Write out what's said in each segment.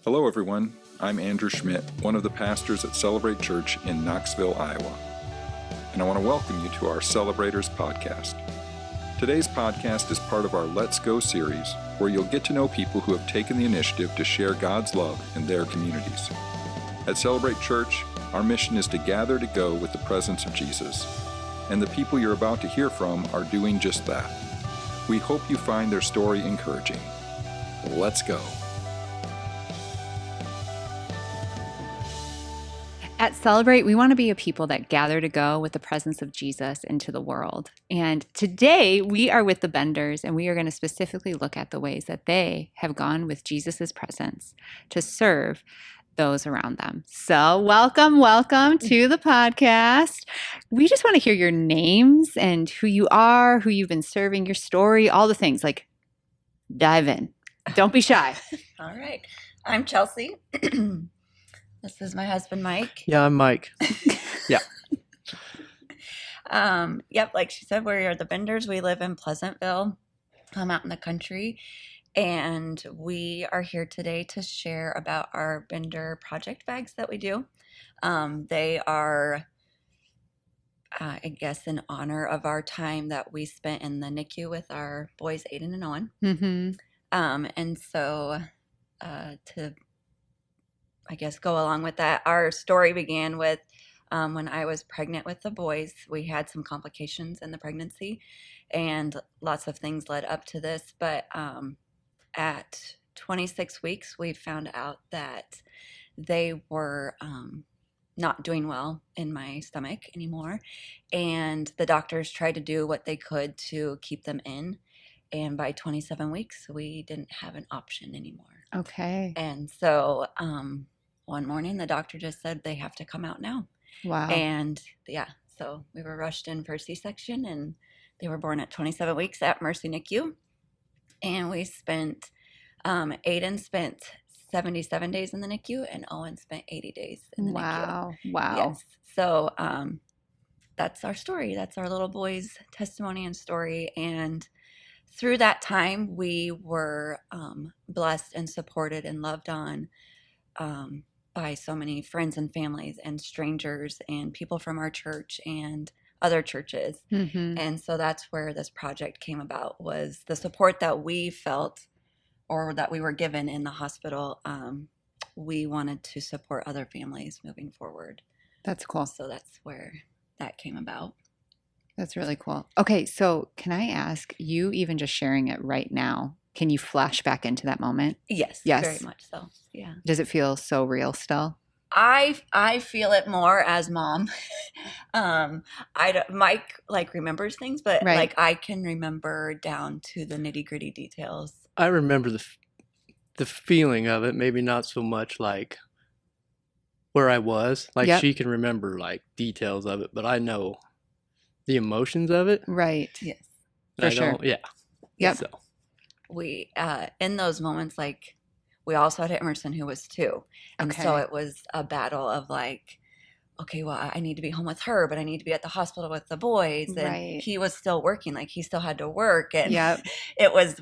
Hello, everyone. I'm Andrew Schmidt, one of the pastors at Celebrate Church in Knoxville, Iowa. And I want to welcome you to our Celebrators podcast. Today's podcast is part of our Let's Go series, where you'll get to know people who have taken the initiative to share God's love in their communities. At Celebrate Church, our mission is to gather to go with the presence of Jesus. And the people you're about to hear from are doing just that. We hope you find their story encouraging. Let's go. At Celebrate, we want to be a people that gather to go with the presence of Jesus into the world. And today we are with the Benders, and we are going to specifically look at the ways that they have gone with Jesus's presence to serve those around them. So welcome to the podcast. We just want to hear your names and who you are, who you've been serving, your story, all the things. Like, dive in. Don't be shy. All right. I'm Chelsea. This is my husband, Mike. Yeah, I'm Mike. Yeah. Yep, like she said, we are the Benders. We live in Pleasantville. I'm out in the country. And we are here today to share about our Bender project bags that we do. They are, I guess, in honor of our time that we spent in the NICU with our boys, Aiden and Owen. Mm-hmm. And so to, I guess, go along with that, our story began with when I was pregnant with the boys. We had some complications in the pregnancy, and lots of things led up to this. But at 26 weeks, we found out that they were not doing well in my stomach anymore, and the doctors tried to do what they could to keep them in. And by 27 weeks, we didn't have an option anymore. Okay. And so one morning, the doctor just said they have to come out now. Wow. And yeah, so we were rushed in for C-section, and they were born at 27 weeks at Mercy NICU. And we spent, Aiden spent 77 days in the NICU, and Owen spent 80 days in the NICU. Wow. Yes. So that's our story. That's our little boy's testimony and story. And through that time, we were blessed and supported and loved on by so many friends and families and strangers and people from our church and other churches. Mm-hmm. And so that's where this project came about, was the support that we felt or that we were given in the hospital. We wanted to support other families moving forward. That's cool. So that's where that came about. That's really cool. Okay, so can I ask, you even just sharing it right now, can you flash back into that moment? Yes. Yes. Very much so. Yeah. Does it feel so real still? I feel it more as mom. Mike remembers things, but Right. I can remember down to the nitty gritty details. I remember the feeling of it, maybe not so much like where I was. Like Yep. she can remember like details of it, but I know the emotions of it. Right. Yes. For I sure. don't, yeah. Yep. So We in those moments, we also had Emerson, who was 2, and so Okay. it was a battle of okay, well, I need to be home with her, but I need to be at the hospital with the boys, and Right. he was still working. He still had to work, and Yep. it was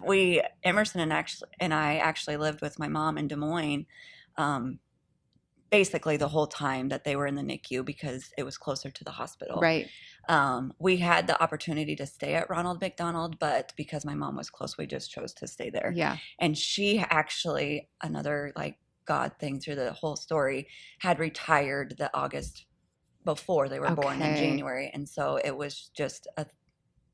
Emerson and I actually lived with my mom in Des Moines, basically the whole time that they were in the NICU, because it was closer to the hospital. Right. We had the opportunity to stay at Ronald McDonald, but because my mom was close, we just chose to stay there. Yeah. And she actually, another God thing through the whole story, had retired the August before they were born in Okay. January. And so it was just a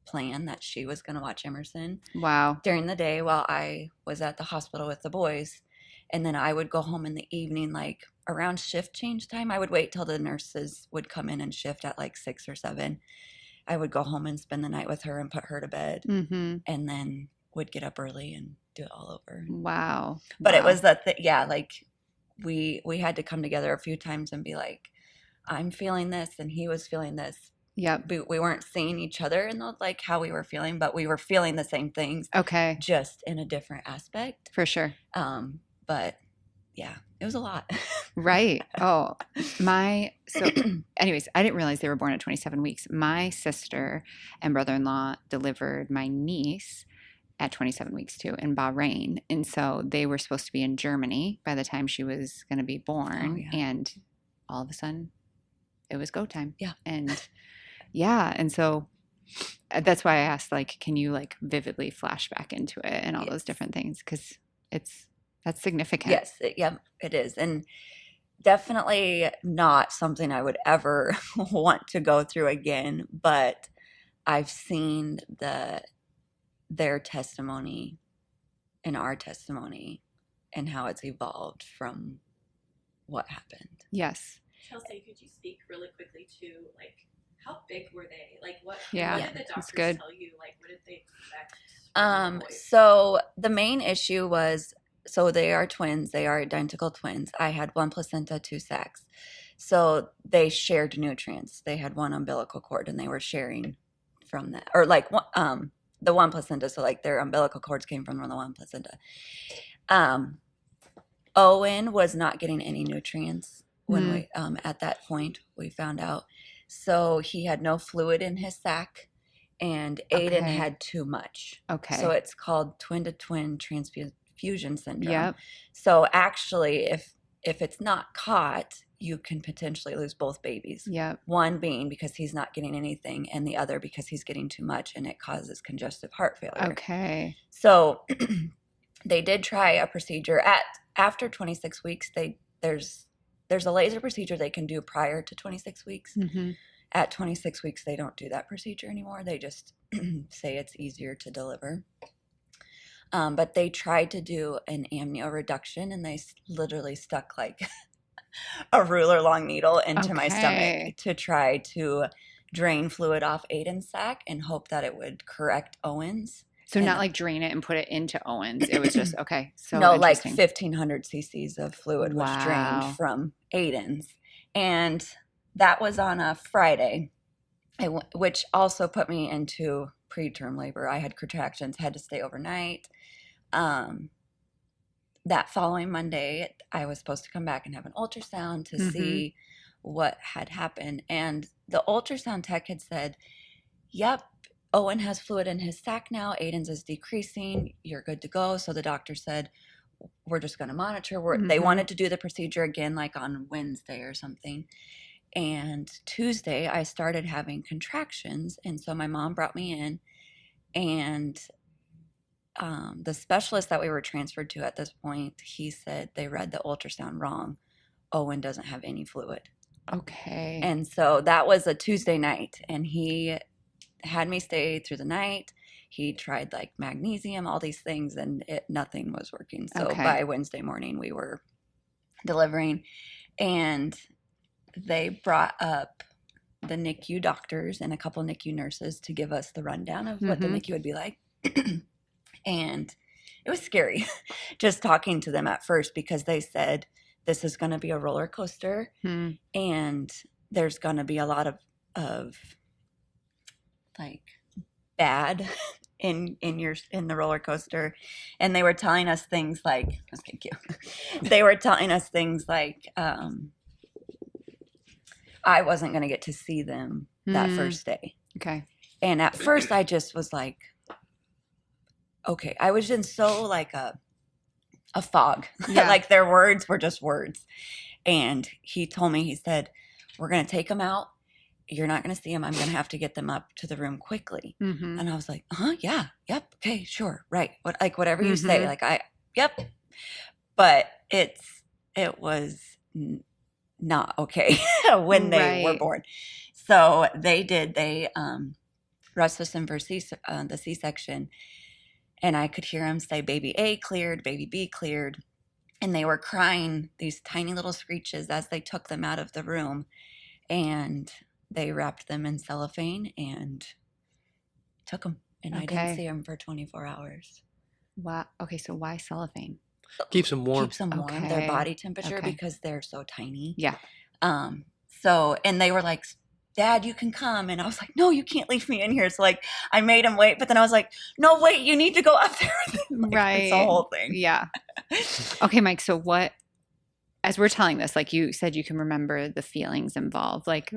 plan that she was going to watch Emerson Wow. during the day while I was at the hospital with the boys. And then I would go home in the evening, around shift change time. I would wait till the nurses would come in and shift at 6 or 7. I would go home and spend the night with her and put her to bed, Mm-hmm. and then would get up early and do it all over. Wow. But it Wow. was that, we had to come together a few times and be I'm feeling this, and he was feeling this. Yep. We weren't seeing each other in how we were feeling, but we were feeling the same things, Okay. just in a different aspect. For sure. But yeah, it was a lot. Right. Oh, so anyways, I didn't realize they were born at 27 weeks. My sister and brother-in-law delivered my niece at 27 weeks too in Bahrain. And so they were supposed to be in Germany by the time she was going to be born. yeah. And all of a sudden it was go time. Yeah. And yeah. And so that's why I asked, like, can you like vividly flash back into it and all those different things? Because that's significant. Yes, it is. And definitely not something I would ever want to go through again, but I've seen their testimony and our testimony and how it's evolved from what happened. Yes. Chelsea, could you speak really quickly to, like, how big were they? Like, what did the doctors tell you? Like, what did they expect? So the main issue was, so they are twins. They are identical twins. I had one placenta, 2 sacs. So they shared nutrients. They had one umbilical cord, and they were sharing from that. Or like the one placenta. So like their umbilical cords came from the one placenta. Owen was not getting any nutrients when we at that point we found out. So he had no fluid in his sac, and Aiden had too much. Okay. So it's called Twin Transfusion Syndrome. Yep. So actually, if it's not caught, you can potentially lose both babies. Yep. One being because he's not getting anything, and the other because he's getting too much, and it causes congestive heart failure. Okay. So they did try a procedure after 26 weeks. There's a laser procedure they can do prior to 26 weeks. Mm-hmm. At 26 weeks, they don't do that procedure anymore. They just say it's easier to deliver. But they tried to do an amnio reduction, and they literally stuck like a ruler long needle into my stomach to try to drain fluid off Aiden's sac and hope that it would correct Owen's. So not like drain it and put it into Owen's. It was just, okay. So no, like 1,500 cc's of fluid was Wow. drained from Aiden's. And that was on a Friday, which also put me into preterm labor. I had contractions, had to stay overnight. That following Monday, I was supposed to come back and have an ultrasound to see what had happened. And the ultrasound tech had said, yep, Owen has fluid in his sac now. Aiden's is decreasing. You're good to go. So the doctor said, we're just going to monitor. They wanted to do the procedure again, like on Wednesday or something. And Tuesday, I started having contractions. And so my mom brought me in, and the specialist that we were transferred to at this point, he said they read the ultrasound wrong. Owen doesn't have any fluid. Okay. And so that was a Tuesday night, and he had me stay through the night. He tried like magnesium, all these things, and nothing was working. So by Wednesday morning, we were delivering, and they brought up the NICU doctors and a couple NICU nurses to give us the rundown of what the NICU would be like. And it was scary just talking to them at first, because they said this is going to be a roller coaster, and there's going to be a lot of like bad in the roller coaster. And they were telling us things like, thank you. They were telling us things like I wasn't going to get to see them that first day. Okay. And at first I just was like, okay, I was in so like a fog. Yeah. Like their words were just words. And he told me, he said, we're going to take them out. You're not going to see them. I'm going to have to get them up to the room quickly. And I was like, yeah, yep. Okay, sure. Right. Whatever you say, yep. But it was not okay when they were born. So they rushed us in for the C-section. And I could hear them say, baby A cleared, baby B cleared. And they were crying these tiny little screeches as they took them out of the room. And they wrapped them in cellophane and took them. And I didn't see them for 24 hours. Wow. Okay, so why cellophane? Keeps them warm. Keeps them warm, their body temperature, because they're so tiny. Yeah. So, and they were like, Dad, you can come. And I was like, no, you can't leave me in here. So like I made him wait, but then I was like, no, wait, you need to go up there. Like, it's the whole thing. Yeah. Okay, Mike. So what, as we're telling this, like you said, you can remember the feelings involved. Like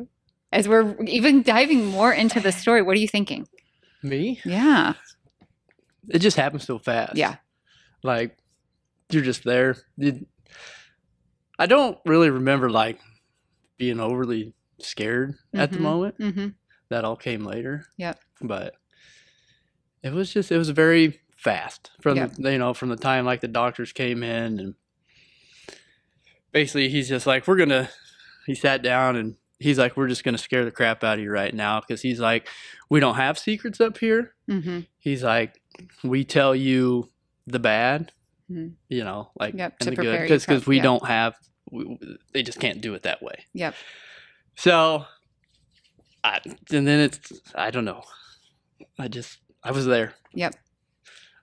as we're even diving more into the story, what are you thinking? Me? Yeah. it just happened so fast. Yeah. Like, you're just there. I don't really remember, like, being overly scared at the moment. Mm-hmm. That all came later. Yep. But it was very fast from Yep. from the time, like, the doctors came in, and basically he's just like, he sat down and he's like, we're just going to scare the crap out of you right now, because he's like, we don't have secrets up here. Mm-hmm. He's like, we tell you the bad, like, yep. and to the good, prepare because we don't have, they just can't do it that way. Yep. So, and then I don't know. I was there. Yep.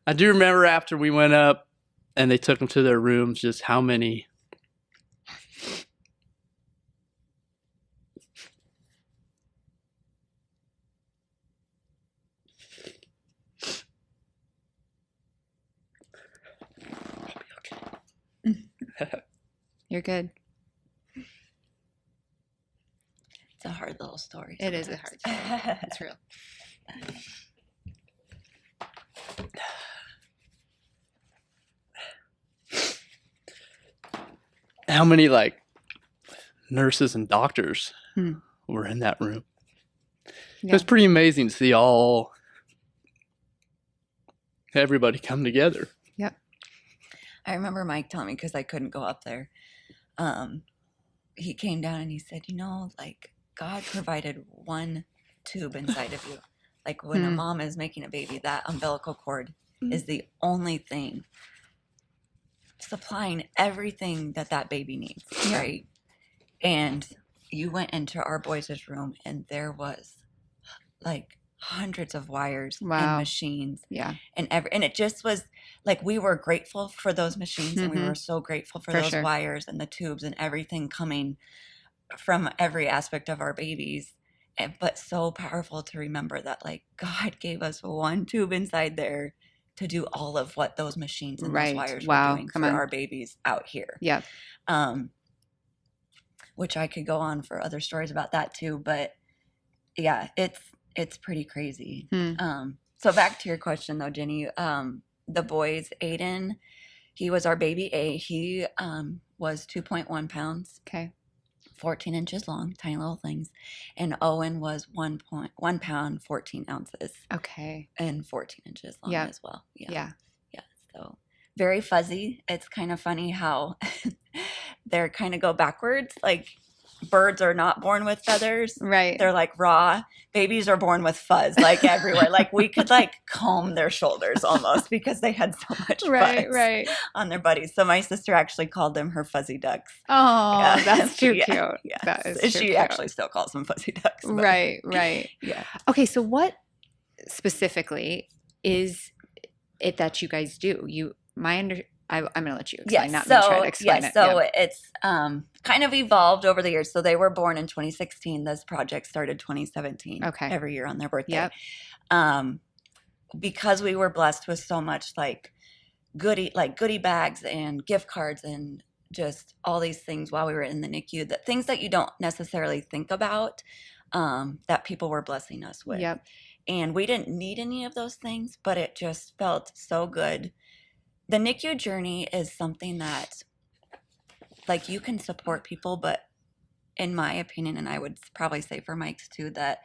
I do remember after we went up and they took them to their rooms, just how many. You're good. It's a hard little story. It is a hard story. It's real. How many, like, nurses and doctors were in that room? Yeah. It was pretty amazing to see everybody come together. Yep. I remember Mike telling me, because I couldn't go up there. He came down and he said, like, God provided one tube inside of you. Like, when a mom is making a baby, that umbilical cord is the only thing supplying everything that baby needs, right? And you went into our boys' room and there was like hundreds of wires and machines. Yeah. And it just was like, we were grateful for those machines and we were so grateful for those wires and the tubes and everything coming from every aspect of our babies. But so powerful to remember that, like, God gave us one tube inside there to do all of what those machines and those wires were doing for our babies out here. Yeah. Which I could go on for other stories about that too, but yeah, it's pretty crazy. So back to your question though, Jenny, the boys, Aiden, he was our baby A. He was 2.1 pounds. Okay. 14 inches long, tiny little things. And Owen was 1 pound, 14 ounces. Okay. And 14 inches long as well. Yeah. So very fuzzy. It's kind of funny how they're kind of go backwards. Like, birds are not born with feathers. Right. They're like raw. Babies are born with fuzz, like everywhere. Like, we could like comb their shoulders almost because they had so much fuzz on their bodies. So my sister actually called them her fuzzy ducks. Oh, that's too cute. Yes. That is she cute. Actually still calls them fuzzy ducks. But. Right. Yeah. Okay, so what specifically is it that you guys do? I'm going to let you explain, not me try to explain it. So it's kind of evolved over the years. So they were born in 2016. This project started 2017. Okay. Every year on their birthday. Yep. Because we were blessed with so much like goodie bags and gift cards and just all these things while we were in the NICU, that things that you don't necessarily think about, that people were blessing us with. Yep. And we didn't need any of those things, but it just felt so good. The NICU journey is something that, like, you can support people, but in my opinion, and I would probably say for Mike's too, that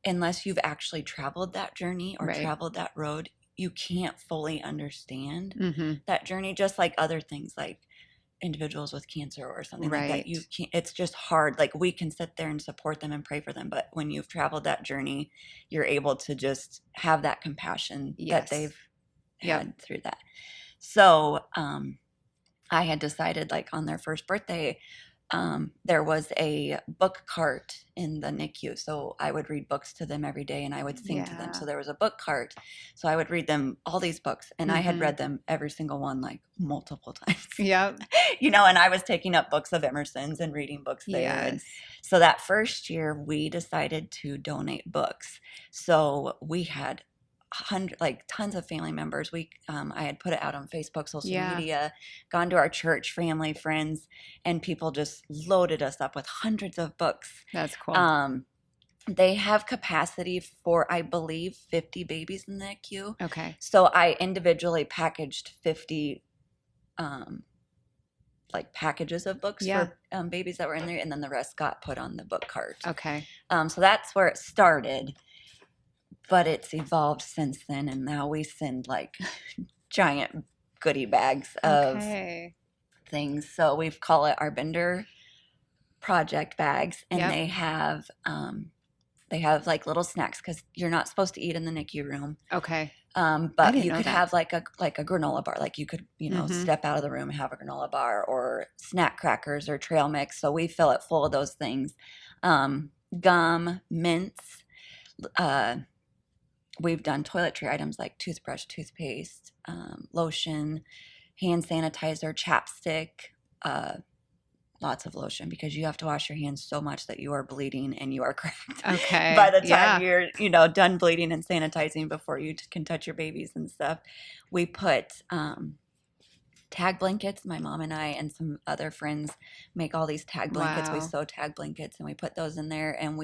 unless you've actually traveled that journey or traveled that road, you can't fully understand that journey, just like other things like individuals with cancer or something like that. You can't, it's just hard. Like, we can sit there and support them and pray for them, but when you've traveled that journey, you're able to just have that compassion that they've had through that. So I had decided, like, on their first birthday, there was a book cart in the NICU. So I would read books to them every day and I would sing to them. So there was a book cart. So I would read them all these books and I had read them every single one, like, multiple times. Yep. And I was taking up books of Emerson's and reading books there. And so that first year we decided to donate books. So we had tons of family members. I had put it out on Facebook, social media, gone to our church, family, friends, and people just loaded us up with hundreds of books. That's cool. They have capacity for, I believe, 50 babies in the NICU. Okay. So I individually packaged 50 like packages of books for babies that were in there, and then the rest got put on the book cart. Okay. So that's where it started, but it's evolved since then, and now we send like giant goodie bags of things. So we call it our Bender project bags, and they have like little snacks because you're not supposed to eat in the NICU room. Okay. But you could have like a granola bar. Like you could, step out of the room and have a granola bar, or snack crackers or trail mix. So we fill it full of those things. Gum, mints. We've done toiletry items like toothbrush, toothpaste, lotion, hand sanitizer, chapstick, lots of lotion, because you have to wash your hands so much that you are bleeding and you are cracked. Okay. By the time you're, done bleeding and sanitizing before you can touch your babies and stuff. We put tag blankets. My mom and I and some other friends make all these tag blankets. We sew tag blankets and we put those in there. And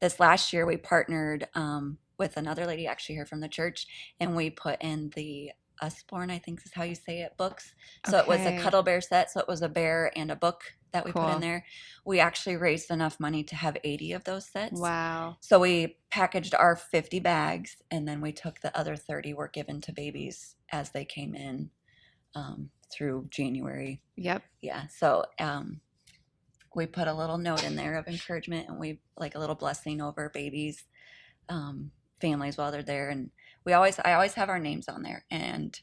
this last year we partnered with another lady actually here from the church, and we put in the Usborne, I think is how you say it, books. So it was a Cuddle Bear set. So it was a bear and a book that we put in there. We actually raised enough money to have 80 of those sets. Wow. So we packaged our 50 bags, and then we took the other 30 were given to babies as they came in through January. Yep. Yeah. So we put a little note in there of encouragement, and we like a little blessing over babies, families while they're there. And I always have our names on there, and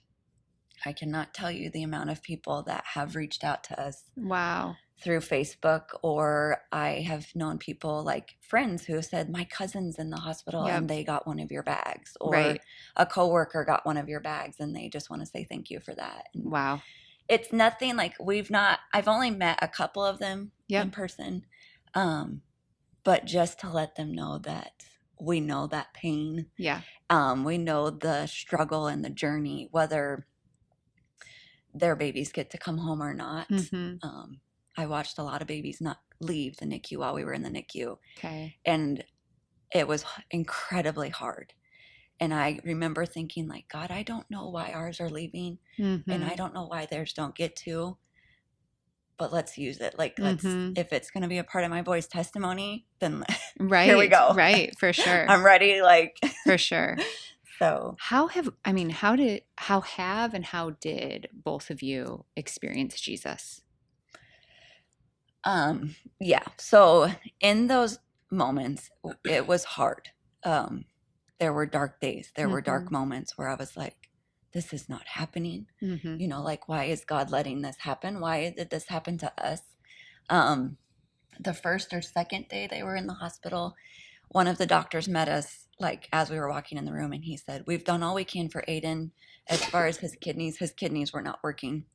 I cannot tell you the amount of people that have reached out to us. Wow. Through Facebook, or I have known people like friends who have said, my cousin's in the hospital and they got one of your bags, or a coworker got one of your bags and they just want to say thank you for that. And wow. It's nothing like I've only met a couple of them in person. But just to let them know that we know that pain. Yeah. We know the struggle and the journey, whether their babies get to come home or not. Mm-hmm. I watched a lot of babies not leave the NICU while we were in the NICU. Okay. And it was incredibly hard. And I remember thinking like, God, I don't know why ours are leaving. Mm-hmm. And I don't know why theirs don't get to. But let's use it. Like, if it's going to be a part of my boy's testimony, then here we go. Right. For sure. I'm ready. Like, for sure. So how did both of you experience Jesus? Yeah. So in those moments, it was hard. There were dark days. There were dark moments where I was like, this is not happening. Mm-hmm. Like, why is God letting this happen? Why did this happen to us? The first or second day they were in the hospital, one of the doctors met us like as we were walking in the room, and he said, we've done all we can for Aiden as far as his kidneys were not working.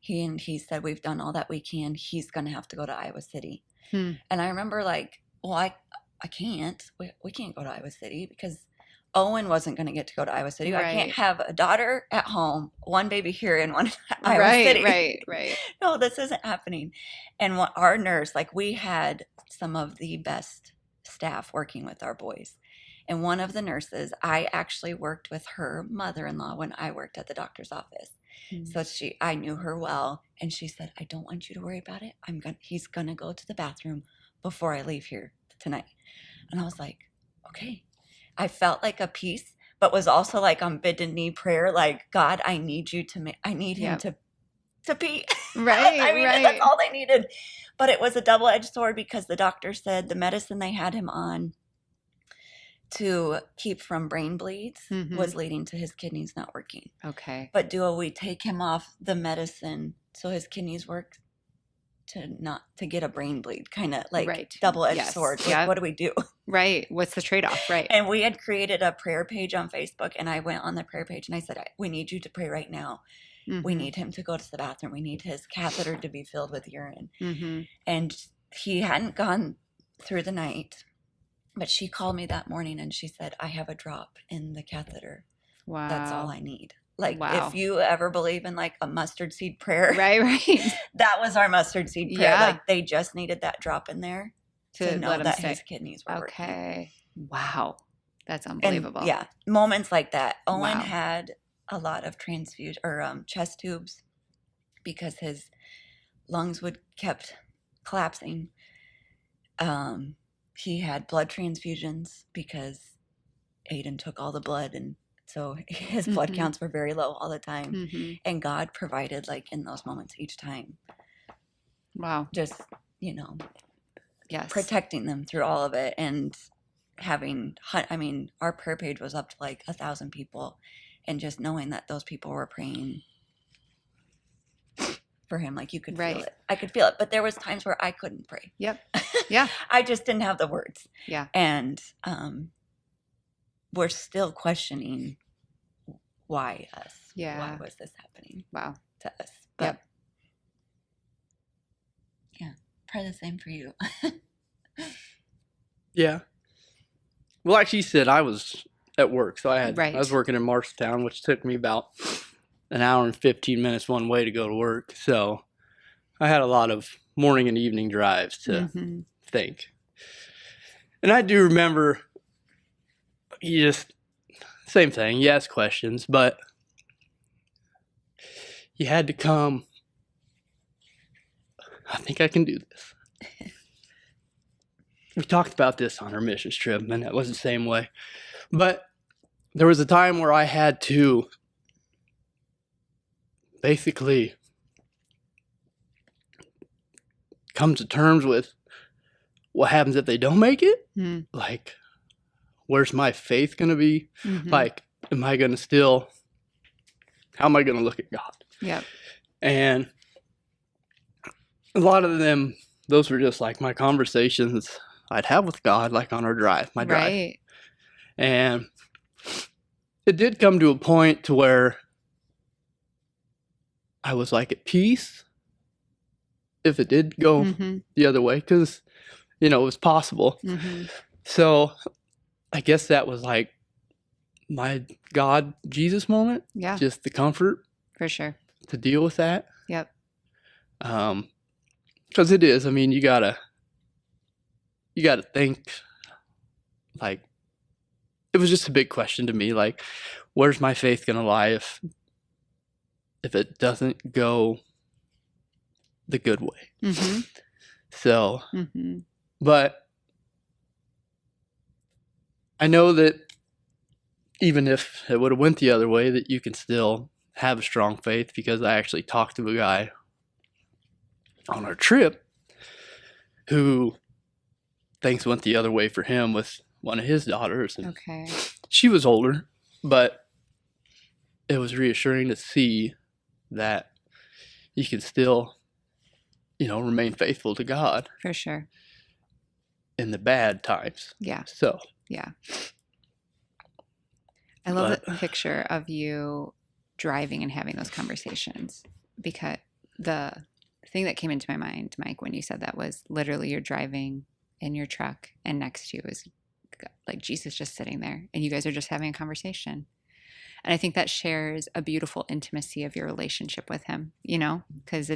He said, we've done all that we can. He's going to have to go to Iowa City. And I remember like, well, I can't. We can't go to Iowa City because Owen wasn't going to get to go to Iowa City. Right. I can't have a daughter at home, one baby here and one at Iowa City. Right. No, this isn't happening. And our nurse, like we had some of the best staff working with our boys. And one of the nurses, I actually worked with her mother-in-law when I worked at the doctor's office. So I knew her well, and she said, I don't want you to worry about it. He's going to go to the bathroom before I leave here tonight. And I was like, okay. I felt like a peace, but was also like on bended knee prayer, like, God, I need you I need him to pee. Right. I mean, that's all they needed. But it was a double-edged sword because the doctor said the medicine they had him on to keep from brain bleeds was leading to his kidneys not working. Okay. But do we take him off the medicine so his kidneys work to get a brain bleed? Kind of like double-edged sword. Like, what do we do? Right. What's the trade-off? Right. And we had created a prayer page on Facebook, and I went on the prayer page and I said, we need you to pray right now. We need him to go to the bathroom. We need his catheter to be filled with urine. And he hadn't gone through the night. But she called me that morning and she said, I have a drop in the catheter. Wow. That's all I need. Like, if you ever believe in like a mustard seed prayer. Right. That was our mustard seed prayer. Like, they just needed that drop in there to know let him that stay. his kidneys were working. Okay. Wow. That's unbelievable. And yeah, moments like that. Owen Wow. had a lot of transfusion or chest tubes because his lungs would kept collapsing. He had blood transfusions because Aiden took all the blood, and so his blood counts were very low all the time. And God provided, like, in those moments each time. Wow. Just, you know, yes, protecting them through all of it. And having, I mean, our prayer page was up to like 1,000 people, and just knowing that those people were praying for him, like, you could feel it. I could feel it, but there was times where I couldn't pray. Yep. Yeah. I just didn't have the words. Yeah. And we're still questioning why us. Yeah. Why was this happening? Wow. To us. But yeah, probably the same for you. Yeah. Well, like she said, I was at work, so I was working in Marshalltown, which took me about an hour and 15 minutes one way to go to work. So I had a lot of morning and evening drives to think. And I do remember same thing, you ask questions, but you had to come, I think I can do this. We talked about this on our missions trip, and it was the same way. But there was a time where I had to basically come to terms with what happens if they don't make it. Like, where's my faith going to be? Like, how am I going to look at God? Yeah. And a lot of them, those were just like my conversations I'd have with God, like on our drive, my drive. Right. And it did come to a point to where I was like at peace if it did go the other way, because, it was possible. So I guess that was like my God, Jesus moment. Yeah. Just the comfort. For sure. To deal with that. Yep. Because it is, I mean, you gotta think, like, it was just a big question to me, like, where's my faith gonna lie if it doesn't go the good way? So, but I know that even if it would have went the other way, that you can still have a strong faith, because I actually talked to a guy on our trip who things went the other way for him with one of his daughters. And she was older, but it was reassuring to see that you can still, remain faithful to God. For sure. In the bad times. Yeah. So. Yeah. I love the picture of you driving and having those conversations, because the thing that came into my mind, Mike, when you said that, was literally you're driving in your truck and next to you is like Jesus just sitting there and you guys are just having a conversation. And I think that shares a beautiful intimacy of your relationship with him, because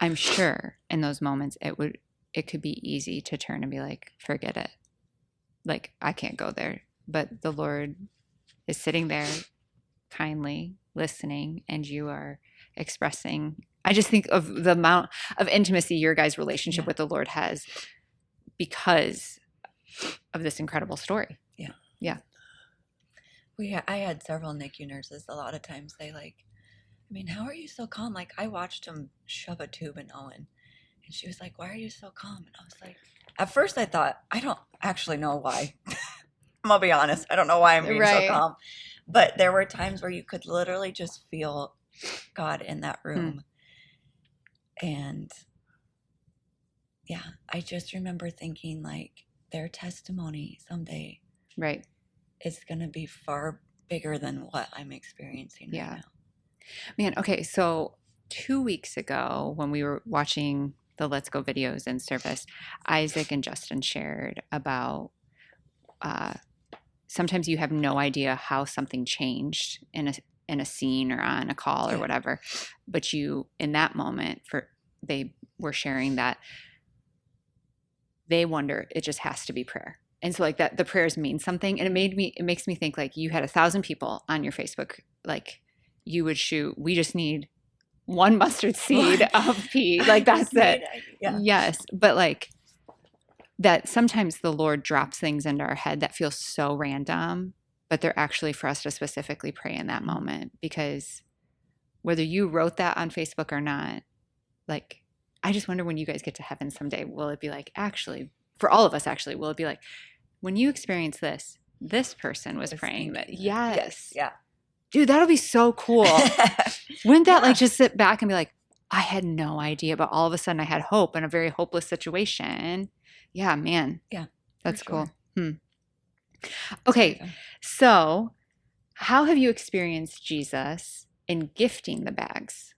I'm sure in those moments it could be easy to turn and be like, forget it. Like, I can't go there. But the Lord is sitting there kindly listening, and you are expressing. I just think of the amount of intimacy your guys' relationship with the Lord has because of this incredible story. Yeah. Yeah. I had several NICU nurses. A lot of times they how are you so calm? Like, I watched them shove a tube in Owen, and she was like, why are you so calm? And I was like, at first I thought, I don't actually know why. I'm gonna be honest. I don't know why I'm being so calm. But there were times where you could literally just feel God in that room. And yeah, I just remember thinking, like, their testimony someday is going to be far bigger than what I'm experiencing right now. Man, okay, so 2 weeks ago when we were watching the Let's Go videos in service, Isaac and Justin shared about sometimes you have no idea how something changed in a scene or on a call or whatever, but you, in that moment, they were sharing that they wonder, it just has to be prayer. And so like that, the prayers mean something. And it makes me think like you had 1,000 people on your Facebook, like you would shoot, we just need one mustard seed of pee. Like that's it. Yeah. Yes. But like that sometimes the Lord drops things into our head that feel so random, but they're actually for us to specifically pray in that moment, because whether you wrote that on Facebook or not, like, I just wonder when you guys get to heaven someday, will it be like, actually, for all of us, actually, will it be like, when you experience this, this person was praying that. Yes. Yeah. Dude, that'll be so cool. Wouldn't that like just sit back and be like, I had no idea, but all of a sudden I had hope in a very hopeless situation. Yeah, man. Yeah. That's cool. Okay. So how have you experienced Jesus in gifting the bags?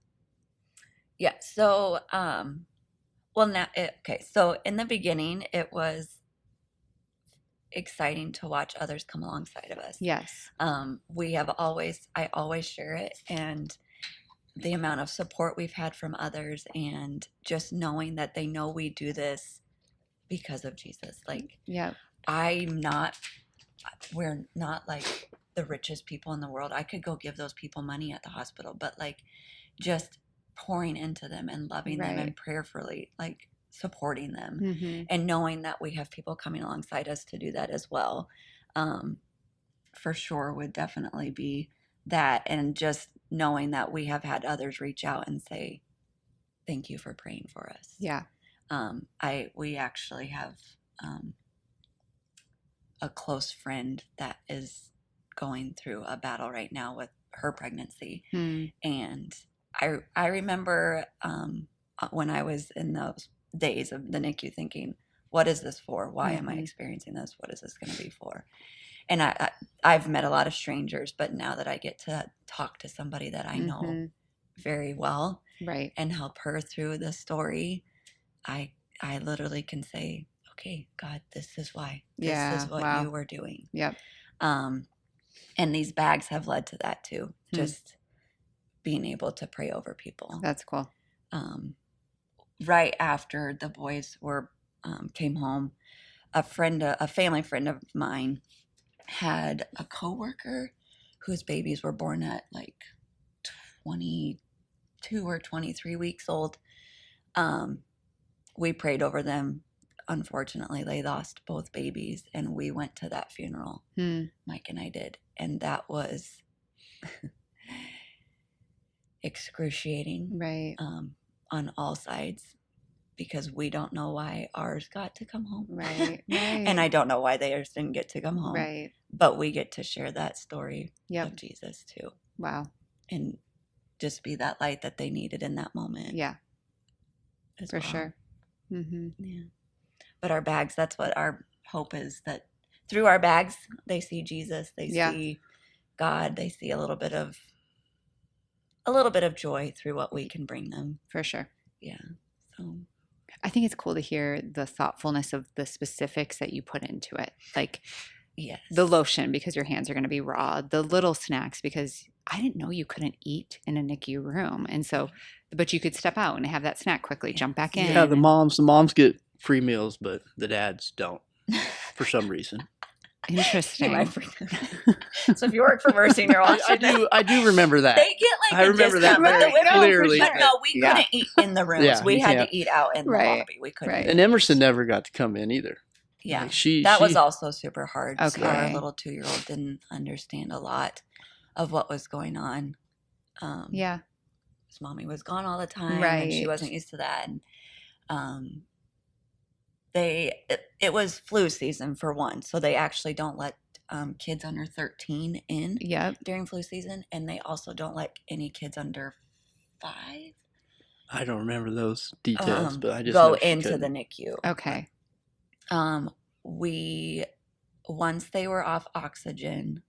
Yeah. So, so in the beginning, it was exciting to watch others come alongside of us. Yes. I always share it, and the amount of support we've had from others, and just knowing that they know we do this because of Jesus. Like, yeah, we're not like the richest people in the world. I could go give those people money at the hospital, but like just pouring into them and loving them and prayerfully like supporting them and knowing that we have people coming alongside us to do that as well, for sure would definitely be that. And just knowing that we have had others reach out and say, thank you for praying for us. Yeah. We actually have a close friend that is going through a battle right now with her pregnancy. And I remember when I was in those days of the NICU thinking, what is this for? Why am I experiencing this? What is this going to be for? And I've met a lot of strangers, but now that I get to talk to somebody that I know very well, right, and help her through the story, I literally can say, okay, God, this is why. This is what you were doing. Yep. And these bags have led to that too. Just being able to pray over people. That's cool. Right after the boys came home, a family friend of mine had a coworker whose babies were born at like 22 or 23 weeks old. We prayed over them. Unfortunately, they lost both babies, and we went to that funeral. Mike and I did, and that was excruciating, right, on all sides, because we don't know why ours got to come home, right. And I don't know why theirs didn't get to come home, right. But we get to share that story of Jesus too. Wow. And just be that light that they needed in that moment. Yeah, for sure. Yeah. But our bags, that's what our hope is, that through our bags, they see Jesus, they see God, they see a little bit of joy through what we can bring them. For sure. Yeah. So I think it's cool to hear the thoughtfulness of the specifics that you put into it. Like the lotion, because your hands are going to be raw, the little snacks, because I didn't know you couldn't eat in a NICU room. And so, but you could step out and have that snack quickly, jump back in. Yeah, the moms get free meals, but the dads don't for some reason. Interesting. So if you work for Mercy and you're watching, I do remember that. They get like I remember that very clearly. But no, we couldn't eat in the rooms. Yeah, we had to eat out in the lobby. We couldn't. And Emerson never got to come in either. Yeah, like that was also super hard. Okay. Our little 2-year-old didn't understand a lot of what was going on. His mommy was gone all the time, and she wasn't used to that. And it was flu season for one, so they actually don't let kids under 13 in during flu season, and they also don't let any kids under 5. I don't remember those details, but I just go into the NICU. Okay. Once they were off oxygen,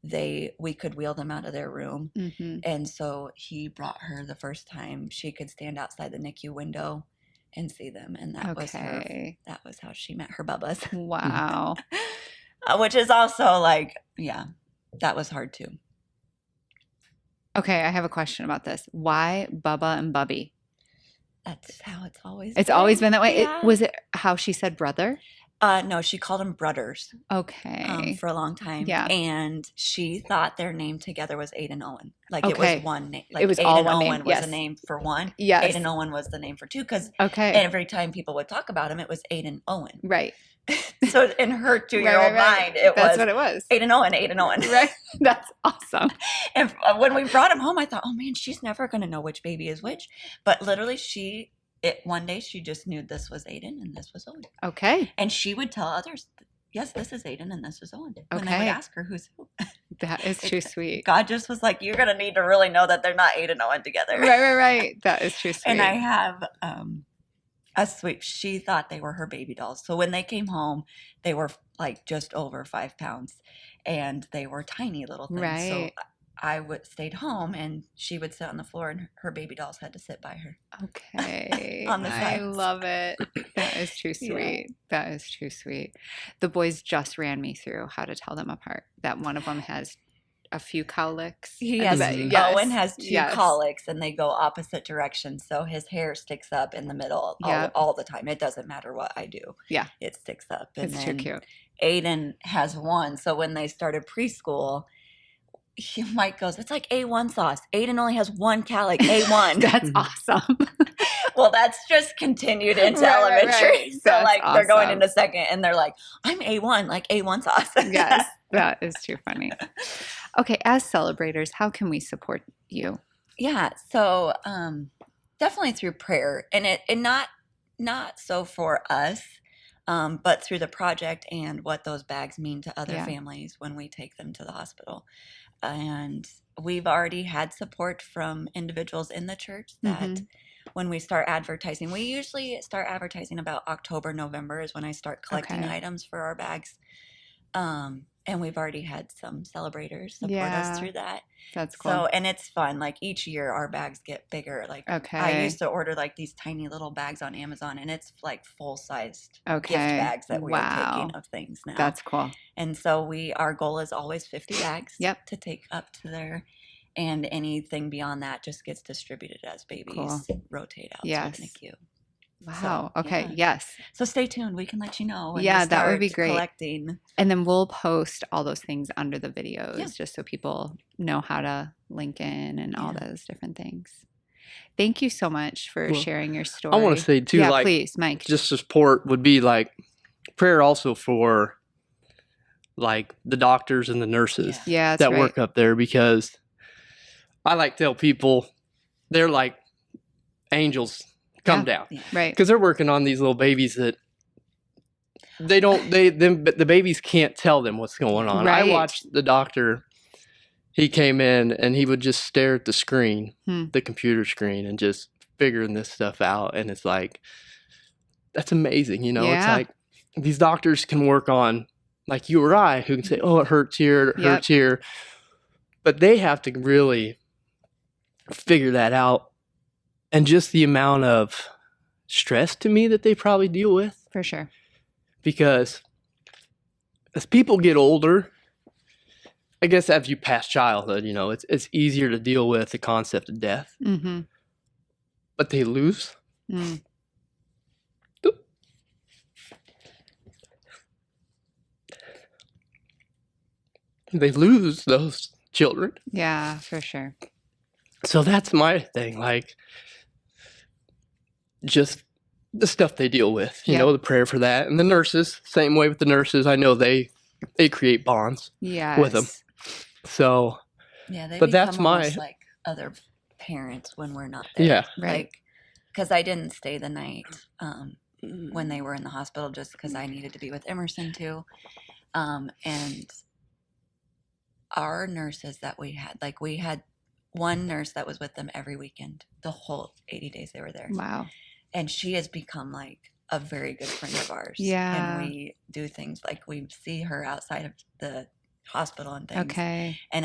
we could wheel them out of their room, and so he brought her the first time. She could stand outside the NICU window and see them, and that was how she met her bubbas. Wow. Which is also like, that was hard too. Okay, I have a question about this. Why Bubba and Bubby? That's how it's always It's been. always been that way. Yeah. Was it how she said brother? No, she called them brothers. Okay. For a long time. Yeah. And she thought their name together was Aiden and Owen. Like it Okay. was one name. Like It was Aiden all and one Owen name. was Yes. a name for one. Yes. Aiden and Owen was the name for two. Because Okay. every time people would talk about him, it was Aiden Owen. Right. So in her 2-year-old mind, That's what it was. Aiden Owen, Aiden Owen. Right. That's awesome. And when we brought him home, I thought, oh man, she's never going to know which baby is which. But literally one day she just knew this was Aiden and this was Owen. Okay. And she would tell others, yes, this is Aiden and this is Owen. When they Okay. would ask her who's who. That is too sweet. God just was like, you're going to need to really know that they're not Aiden and Owen together. Right. That is too sweet. And I have a sweet, she thought they were her baby dolls. So when they came home, they were like just over 5 pounds and they were tiny little things. Right. So I stayed home and she would sit on the floor and her baby dolls had to sit by her. Okay. On the I sides. love it. That is too sweet. That is too sweet. The boys just ran me through how to tell them apart. That one of them has a few cowlicks. Owen has 2 colics and they go opposite directions. So his hair sticks up in the middle all the time. It doesn't matter what I do. Yeah. It sticks up. And It's too cute. Aiden has 1. So when they started preschool, Mike goes, it's like A1 sauce. Aiden only has 1 calic, A1. That's awesome. Well, that's just continued into elementary. Right. So That's like they're going awesome. into second and they're like, I'm A1, like A1 sauce. Yes. That is too funny. Okay. As celebrators, how can we support you? Yeah. So definitely through prayer and not so for us, but through the project and what those bags mean to other families when we take them to the hospital. And we've already had support from individuals in the church that when we start advertising, we usually start advertising about October, November is when I start collecting items for our bags. And we've already had some celebrators support us through that. That's cool. So, and it's fun. Like each year our bags get bigger. Like I used to order like these tiny little bags on Amazon and it's like full-sized gift bags that we are taking of things now. That's cool. And so our goal is always 50 bags to take up to there. And anything beyond that just gets distributed as babies rotate out through the NICU. Wow. So, okay. Yes. So stay tuned. We can let you know. When that would be great. Collecting. And then we'll post all those things under the videos just so people know how to link in and all those different things. Thank you so much for sharing your story. I want to say too, like, please, Mike. Just support would be like prayer also for like the doctors and the nurses that work up there, because I like tell people they're like angels come down, right? Because they're working on these little babies that the babies can't tell them what's going on. Right. I watched the doctor. He came in and he would just stare at the screen, the computer screen, and just figuring this stuff out. And it's like, that's amazing. You know, it's like these doctors can work on, like you or I, who can say, oh, it hurts here, it hurts here. But they have to really figure that out. And just the amount of stress to me that they probably deal with. For sure. Because as people get older, I guess as you pass childhood, you know, it's easier to deal with the concept of death. Mm-hmm. But they lose. Mm. They lose those children. Yeah, for sure. So that's my thing. Like, just the stuff they deal with, you know, the prayer for that. And the nurses, same way with the nurses. I know they create bonds with them. So, they but that's my like other parents when we're not there. Yeah, right. Because I didn't stay the night when they were in the hospital, just because I needed to be with Emerson too. And our nurses that we had one nurse that was with them every weekend, the whole 80 days they were there. Wow. And she has become like a very good friend of ours. Yeah. And we do things like we see her outside of the hospital and things. Okay. And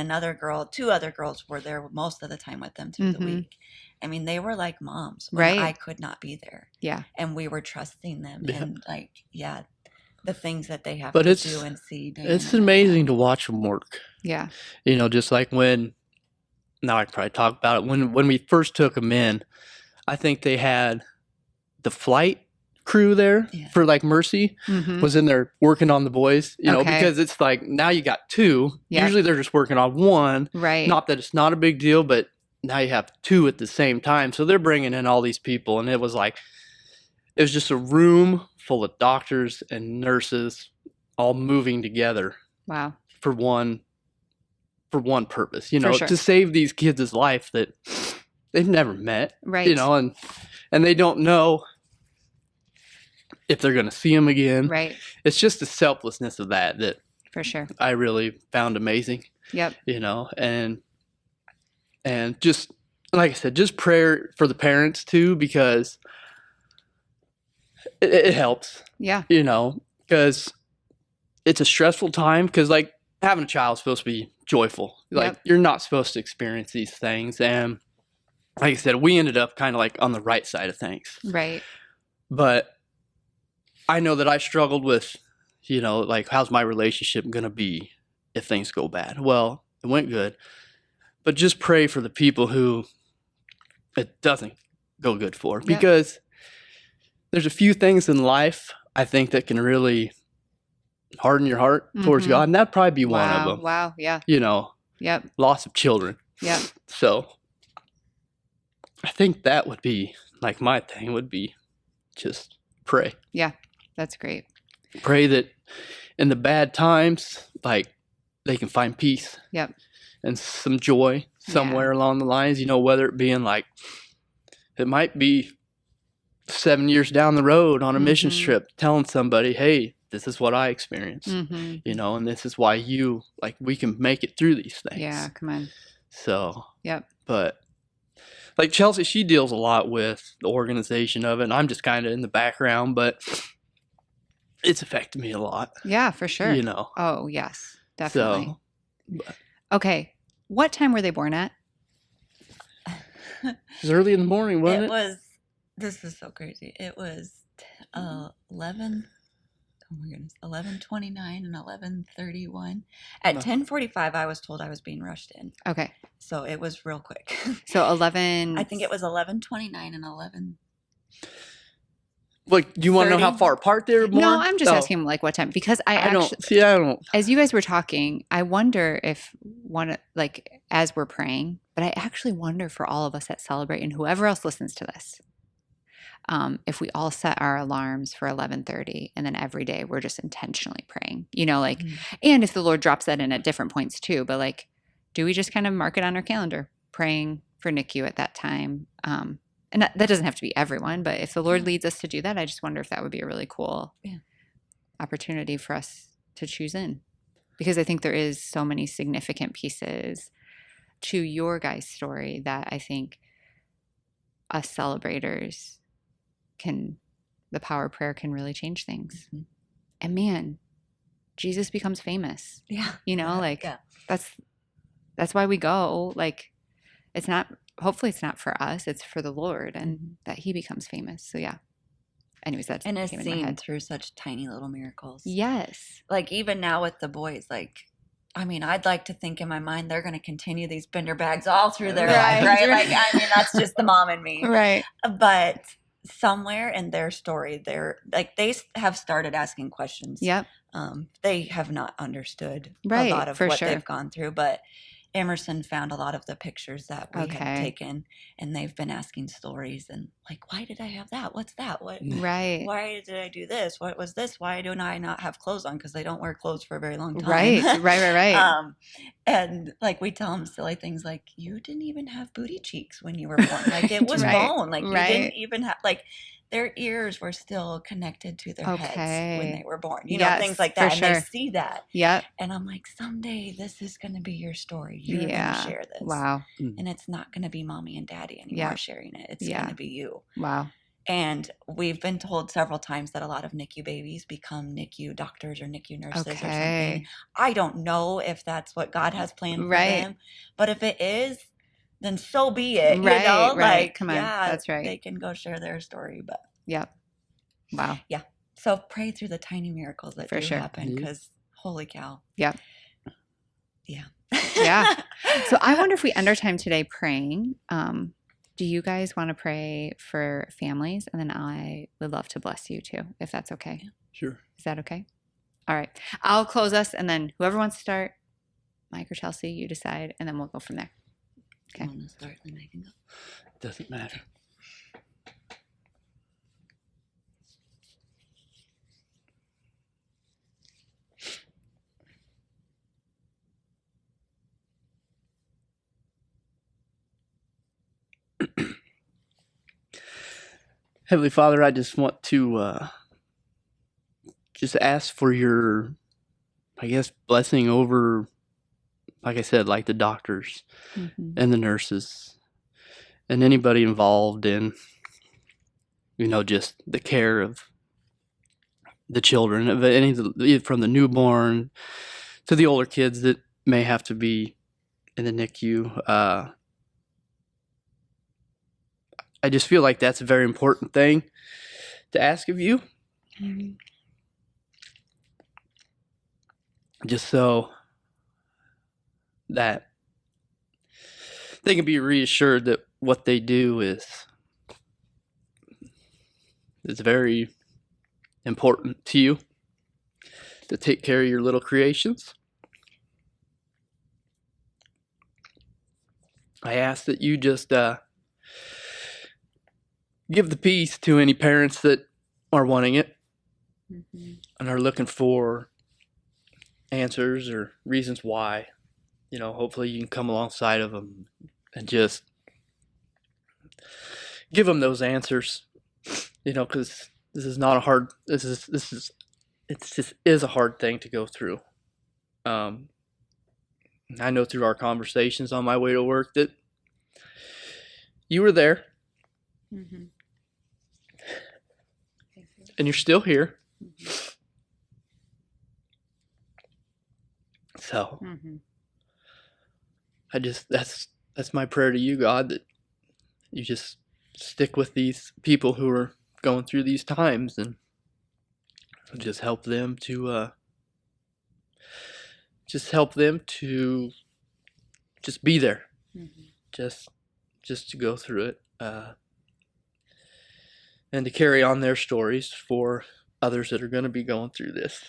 two other girls were there most of the time with them through the week. I mean, they were like moms when I could not be there. Yeah. And we were trusting them and like, the things that they have to do and see. It's amazing to watch them work. Yeah. You know, just like now I can probably talk about it. When we first took them in, I think they had the flight crew there for like Mercy was in there working on the boys, you know, because it's like now you got two. Usually they're just working on one. Right. Not that it's not a big deal, but now you have two at the same time. So they're bringing in all these people. And it was just a room full of doctors and nurses all moving together. Wow. For one purpose, you know, to save these kids' life that they've never met. Right. You know, and they don't know if they're going to see them again. Right. It's just the selflessness of that for sure I really found amazing. Yep. You know, and just like I said, just prayer for the parents too, because it helps. Yeah. You know, because it's a stressful time, because like having a child is supposed to be joyful. Like you're not supposed to experience these things. And like I said, we ended up kind of like on the right side of things. Right. But I know that I struggled with, you know, like, how's my relationship going to be if things go bad? Well, it went good. But just pray for the people who it doesn't go good for. Because there's a few things in life, I think, that can really harden your heart towards God. And that'd probably be one of them. Wow. Yeah. You know, loss of children. Yep. So I think that would be, like, my thing would be just pray. Yeah. That's great. Pray that in the bad times, like, they can find peace. Yep. And some joy somewhere along the lines, you know, whether it being like, it might be 7 years down the road on a missions trip, telling somebody, hey, this is what I experienced, you know, and this is why we can make it through these things. Yeah, come on. So, but like Chelsea, she deals a lot with the organization of it, and I'm just kind of in the background, but it's affected me a lot. Yeah, for sure. You know. Oh, yes, definitely. So, okay. What time were they born at? It was early in the morning, wasn't it? This is so crazy. It was 11, oh my goodness, 11:29 and 11:31. At 10:45, I was told I was being rushed in. Okay. So it was real quick. So 11. I think it was 11:29 and 11. Like, do you want to know how far apart they were born? No, I'm just asking like what time, because I don't. As you guys were talking, I wonder if as we're praying, but I actually wonder for all of us that celebrate and whoever else listens to this, if we all set our alarms for 11:30 and then every day we're just intentionally praying, you know, like, and if the Lord drops that in at different points too, but like, do we just kind of mark it on our calendar, praying for NICU at that time? And that doesn't have to be everyone, but if the Lord leads us to do that, I just wonder if that would be a really cool opportunity for us to choose in. Because I think there is so many significant pieces to your guys' story that I think us celebrators the power of prayer can really change things. And man, Jesus becomes famous. Yeah. You know, like that's why we go. Like, hopefully it's not for us, it's for the Lord, and that he becomes famous. So yeah. Anyways, that's and it's seen through such tiny little miracles. Yes. Like, even now with the boys, like, I mean, I'd like to think in my mind they're going to continue these bender bags all through their life, right? Like, I mean, that's just the mom in me. Right. But somewhere in their story, they have started asking questions. Yep. They have not understood a lot of what they've gone through, but Emerson found a lot of the pictures that we had taken, and they've been asking stories and like, why did I have that? What's that? What? Right. Why did I do this? What was this? Why don't I not have clothes on? Because they don't wear clothes for a very long time. Right. And like, we tell them silly things like, you didn't even have booty cheeks when you were born. Like, it was bone. Like, you didn't even have, like, their ears were still connected to their heads when they were born. You know, things like that. And they see that. Yeah. And I'm like, someday this is going to be your story. You're going to share this. Wow. And it's not going to be mommy and daddy anymore sharing it. It's going to be you. Wow. And we've been told several times that a lot of NICU babies become NICU doctors or NICU nurses or something. I don't know if that's what God has planned for them. But if it is, then so be it. You know? Like, come on. That's right. They can go share their story. But wow. Yeah. So pray through the tiny miracles that do happen, because holy cow. Yep. Yeah. Yeah. So I wonder if we end our time today praying, Do you guys want to pray for families? And then I would love to bless you too, if that's okay. Sure. Is that okay? All right. I'll close us, and then whoever wants to start, Mike or Chelsea, you decide, and then we'll go from there. Okay. I want to start, then I can go. Doesn't matter. Heavenly Father, I just want to just ask for your, I guess, blessing over, like I said, like the doctors and the nurses and anybody involved in, just the care of the children, of any from the newborn to the older kids that may have to be in the NICU. I just feel like that's a very important thing to ask of you. Mm-hmm. Just so that they can be reassured that what they do is very important to you, to take care of your little creations. I ask that you just give the peace to any parents that are wanting it and are looking for answers or reasons why. Hopefully you can come alongside of them and just give them those answers. Because this is not a hard. It just is a hard thing to go through. I know through our conversations on my way to work that you were there, and you're still here. So, that's my prayer to you, God, that you just stick with these people who are going through these times and just help them to just be there, just to go through it, and to carry on their stories for others that are going to be going through this.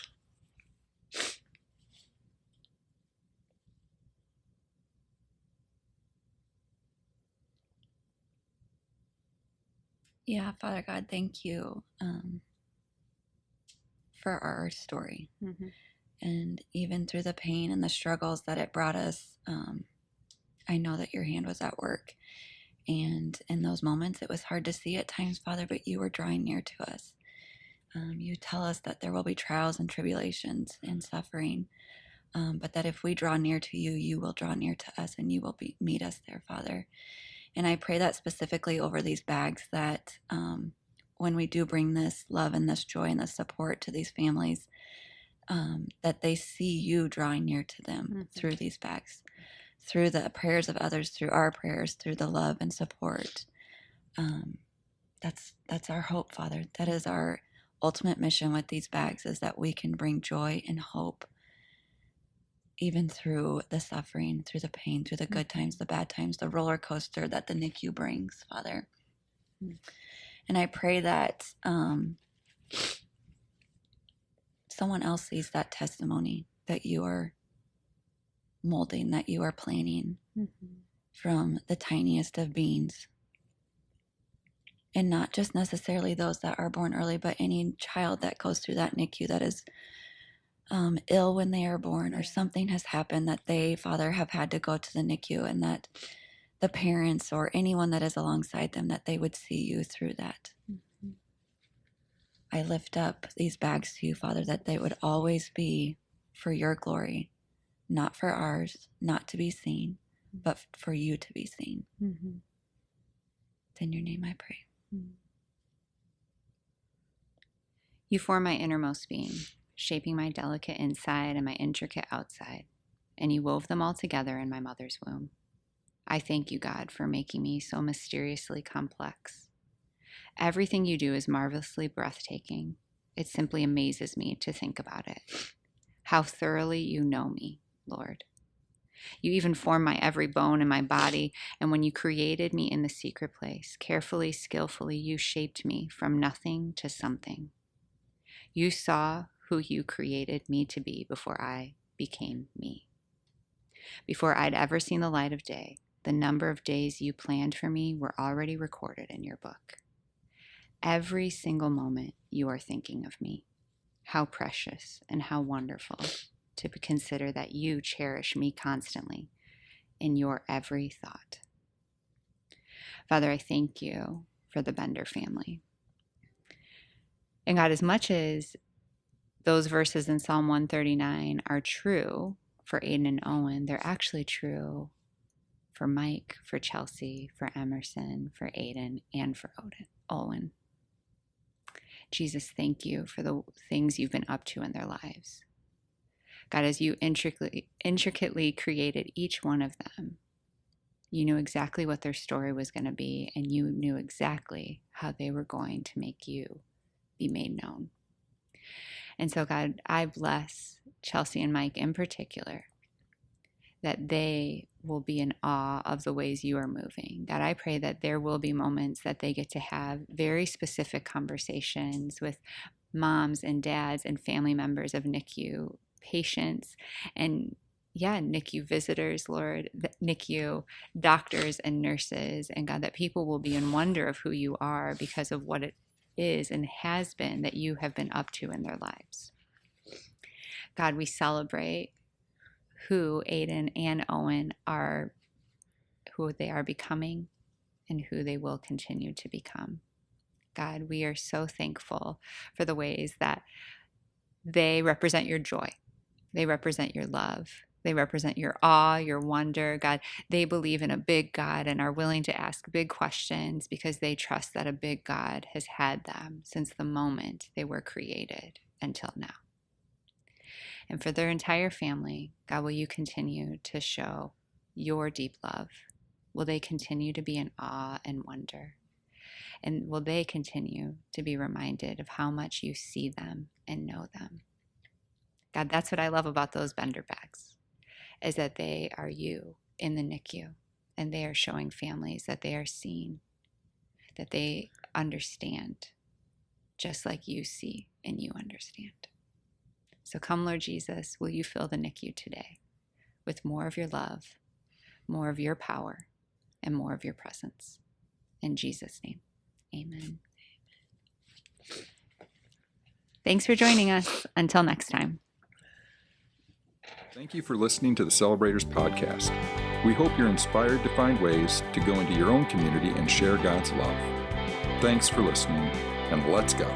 Yeah, Father God, thank you for our story. And even through the pain and the struggles that it brought us, I know that your hand was at work. And in those moments, it was hard to see at times, Father, but you were drawing near to us. You tell us that there will be trials and tribulations and suffering, but that if we draw near to you, you will draw near to us and you will meet us there, Father. And I pray that specifically over these bags, that when we do bring this love and this joy and this support to these families, that they see you drawing near to them through these bags, through the prayers of others, through our prayers, through the love and support. That's our hope, Father. That is our ultimate mission with these bags, is that we can bring joy and hope even through the suffering, through the pain, through the good times, the bad times, the roller coaster that the NICU brings, Father. And I pray that someone else sees that testimony that you are molding, that you are planning from the tiniest of beings. And not just necessarily those that are born early, but any child that goes through that NICU that is ill when they are born, or something has happened that they, Father, have had to go to the NICU, and that the parents or anyone that is alongside them, that they would see you through that. I lift up these bags to you, Father, that they would always be for your glory, not for ours, not to be seen, but for you to be seen. It's in your name I pray. You form my innermost being, shaping my delicate inside and my intricate outside, and you wove them all together in my mother's womb. I thank you, God, for making me so mysteriously complex. Everything you do is marvelously breathtaking. It simply amazes me to think about it. How thoroughly you know me, Lord. You even formed my every bone in my body. And when you created me in the secret place, carefully, skillfully, you shaped me from nothing to something. You saw who you created me to be before I became me. Before I'd ever seen the light of day, the number of days you planned for me were already recorded in your book. Every single moment you are thinking of me. How precious and how wonderful to consider that you cherish me constantly in your every thought. Father, I thank you for the Bender family. And God, as much as those verses in Psalm 139 are true for Aiden and Owen, they're actually true for Mike, for Chelsea, for Emerson, for Aiden, and for Owen. Jesus, thank you for the things you've been up to in their lives. God, as you intricately created each one of them, you knew exactly what their story was going to be, and you knew exactly how they were going to make you be made known. And so, God, I bless Chelsea and Mike in particular, that they will be in awe of the ways you are moving. God, I pray that there will be moments that they get to have very specific conversations with moms and dads and family members of NICU patients and NICU visitors, Lord, NICU doctors and nurses, and God, that people will be in wonder of who you are because of what it is and has been that you have been up to in their lives. God, we celebrate who Aiden and Owen are, who they are becoming, and who they will continue to become. God, we are so thankful for the ways that they represent your joy. They represent your love. They represent your awe, your wonder. God, they believe in a big God and are willing to ask big questions because they trust that a big God has had them since the moment they were created until now. And for their entire family, God, will you continue to show your deep love? Will they continue to be in awe and wonder? And will they continue to be reminded of how much you see them and know them? God, that's what I love about those Bender bags, is that they are you in the NICU, and they are showing families that they are seen, that they understand, just like you see and you understand. So come, Lord Jesus, will you fill the NICU today with more of your love, more of your power, and more of your presence. In Jesus' name, amen. Thanks for joining us. Until next time. Thank you for listening to the Celebrators podcast. We hope you're inspired to find ways to go into your own community and share God's love. Thanks for listening, and let's go.